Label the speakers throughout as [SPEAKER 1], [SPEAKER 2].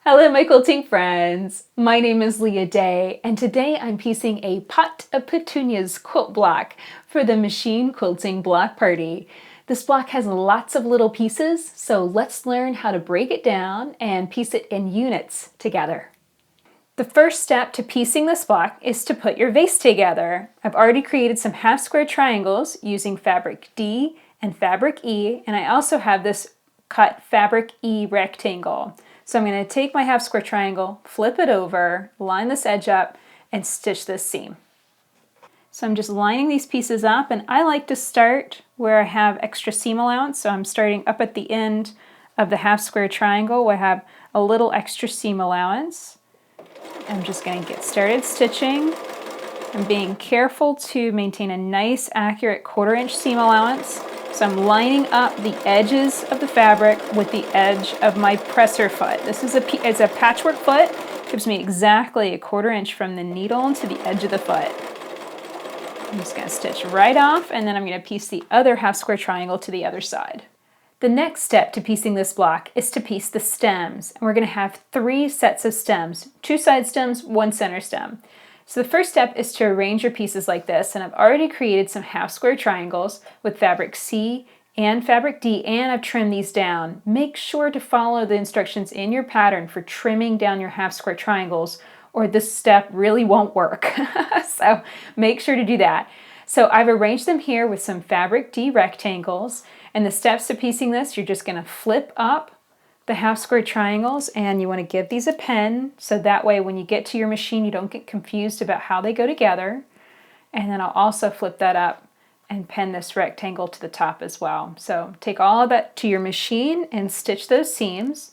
[SPEAKER 1] Hello, my quilting friends. My name is Leah Day, and today I'm piecing a Pot of Petunias quilt block for the Machine Quilting Block Party. This block has lots of little pieces, so let's learn how to break it down and piece it in units together. The first step to piecing this block is to put your vase together. I've already created some half square triangles using fabric D and fabric E, and I also have this cut fabric E rectangle. So I'm going to take my half square triangle, flip it over, line this edge up, and stitch this seam. So I'm just lining these pieces up, and I like to start where I have extra seam allowance. So I'm starting up at the end of the half square triangle where I have a little extra seam allowance. I'm just going to get started stitching. I'm being careful to maintain a nice, accurate 1/4 inch seam allowance. So I'm lining up the edges of the fabric with the edge of my presser foot. This is a patchwork foot. It gives me exactly a 1/4 inch from the needle to the edge of the foot. I'm just going to stitch right off, and then I'm going to piece the other half square triangle to the other side. The next step to piecing this block is to piece the stems. And we're going to have 3 sets of stems, 2 side stems, 1 center stem. So the first step is to arrange your pieces like this, and I've already created some half square triangles with fabric C and fabric D, and I've trimmed these down. Make sure to follow the instructions in your pattern for trimming down your half square triangles, or this step really won't work. So make sure to do that. So I've arranged them here with some fabric D rectangles, and the steps to piecing this, you're just going to flip up the half square triangles, and you want to give these a pen so that way when you get to your machine you don't get confused about how they go together. And then I'll also flip that up and pen this rectangle to the top as well. So take all of that to your machine and stitch those seams.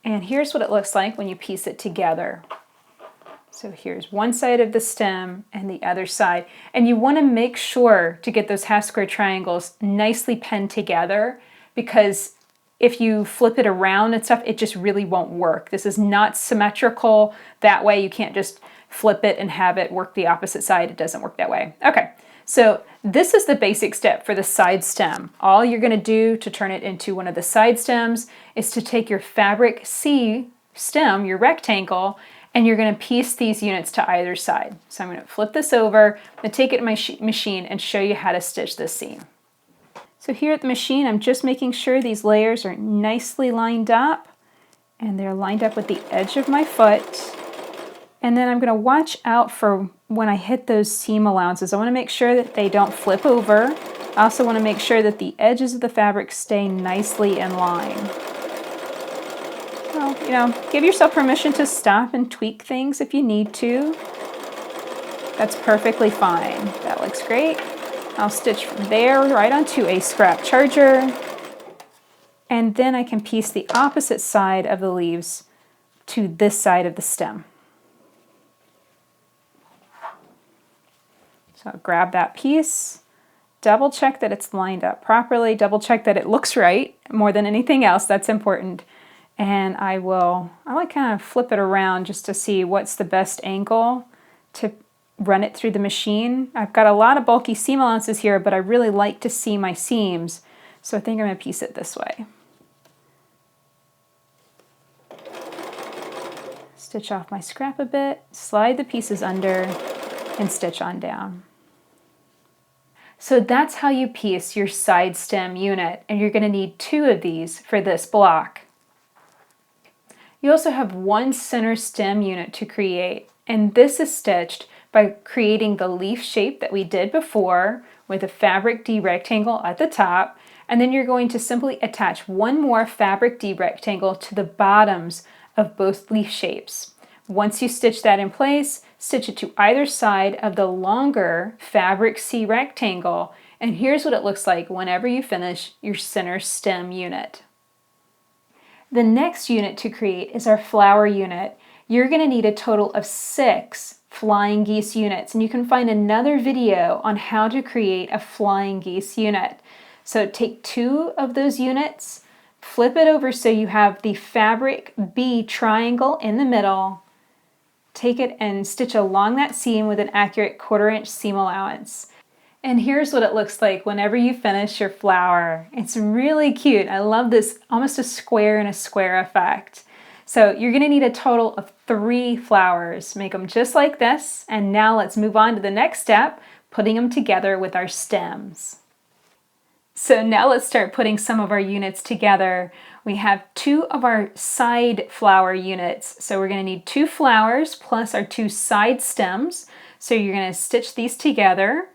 [SPEAKER 1] And here's what it looks like when you piece it together. So here's one side of the stem and the other side. And you want to make sure to get those half square triangles nicely penned together, because if you flip it around and stuff, it just really won't work. This is not symmetrical. That way you can't just flip it and have it work the opposite side. It doesn't work that way. Okay, so this is the basic step for the side stem. All you're going to do to turn it into one of the side stems is to take your fabric C stem, your rectangle, and you're going to piece these units to either side. So I'm going to flip this over, I'm going to take it to my machine and show you how to stitch this seam. So here at the machine, I'm just making sure these layers are nicely lined up, and they're lined up with the edge of my foot. And then I'm going to watch out for when I hit those seam allowances. I want to make sure that they don't flip over. I also want to make sure that the edges of the fabric stay nicely in line. Well, give yourself permission to stop and tweak things if you need to. That's perfectly fine. That looks great. I'll stitch from there right onto a scrap charger, and then I can piece the opposite side of the leaves to this side of the stem. So I'll grab that piece, double check that it's lined up properly, double check that it looks right more than anything else. That's important. And I like kind of flip it around just to see what's the best angle to run it through the machine. I've got a lot of bulky seam allowances here, but I really like to see my seams, so I think I'm going to piece it this way. Stitch off my scrap a bit, slide the pieces under, and stitch on down. So that's how you piece your side stem unit, and you're going to need 2 of these for this block. You also have 1 center stem unit to create, and this is stitched by creating the leaf shape that we did before with a fabric D rectangle at the top, and then you're going to simply attach 1 more fabric D rectangle to the bottoms of both leaf shapes. Once you stitch that in place, stitch it to either side of the longer fabric C rectangle, and here's what it looks like whenever you finish your center stem unit. The next unit to create is our flower unit. You're going to need a total of 6 flying geese units, and you can find another video on how to create a flying geese unit. So take 2 of those units, flip it over so you have the fabric B triangle in the middle, take it and stitch along that seam with an accurate 1/4 inch seam allowance. And here's what it looks like whenever you finish your flower. It's really cute. I love this almost a square in a square effect. So you're going to need a total of 3 flowers. Make them just like this. And now let's move on to the next step, putting them together with our stems. So now let's start putting some of our units together. We have 2 of our side flower units. So we're going to need 2 flowers plus our 2 side stems. So you're going to stitch these together.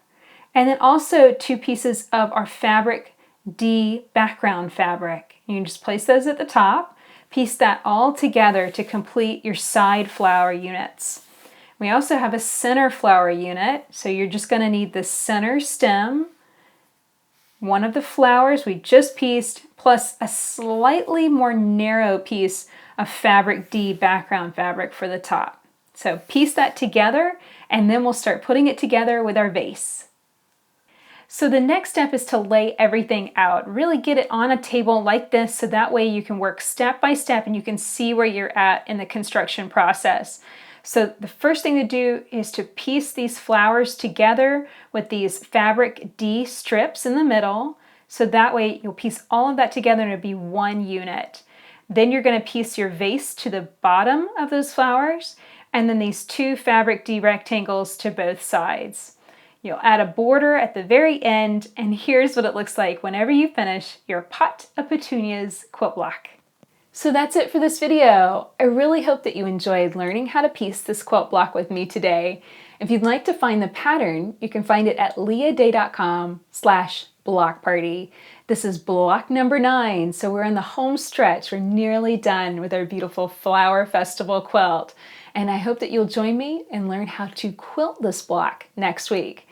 [SPEAKER 1] And then also 2 pieces of our fabric D background fabric. You can just place those at the top, piece that all together to complete your side flower units. We also have a center flower unit. So you're just going to need the center stem, one of the flowers we just pieced, plus a slightly more narrow piece of fabric D background fabric for the top. So piece that together, and then we'll start putting it together with our vase. So the next step is to lay everything out. Really get it on a table like this so that way you can work step by step and you can see where you're at in the construction process. So the first thing to do is to piece these flowers together with these fabric D strips in the middle. So that way you'll piece all of that together and it'll be one unit. Then you're going to piece your vase to the bottom of those flowers, and then these 2 fabric D rectangles to both sides. You'll add a border at the very end, and here's what it looks like whenever you finish your Pot of Petunias quilt block. So that's it for this video. I really hope that you enjoyed learning how to piece this quilt block with me today. If you'd like to find the pattern, you can find it at leahday.com/blockparty. This is block number 9, so we're in the home stretch. We're nearly done with our beautiful Flower Festival quilt. And I hope that you'll join me and learn how to quilt this block next week.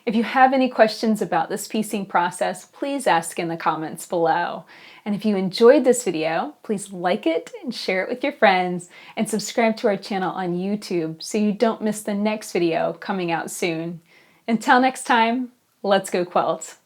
[SPEAKER 1] If you have any questions about this piecing process, please ask in the comments below. And if you enjoyed this video, please like it and share it with your friends, and subscribe to our channel on YouTube so you don't miss the next video coming out soon. Until next time, let's go quilt.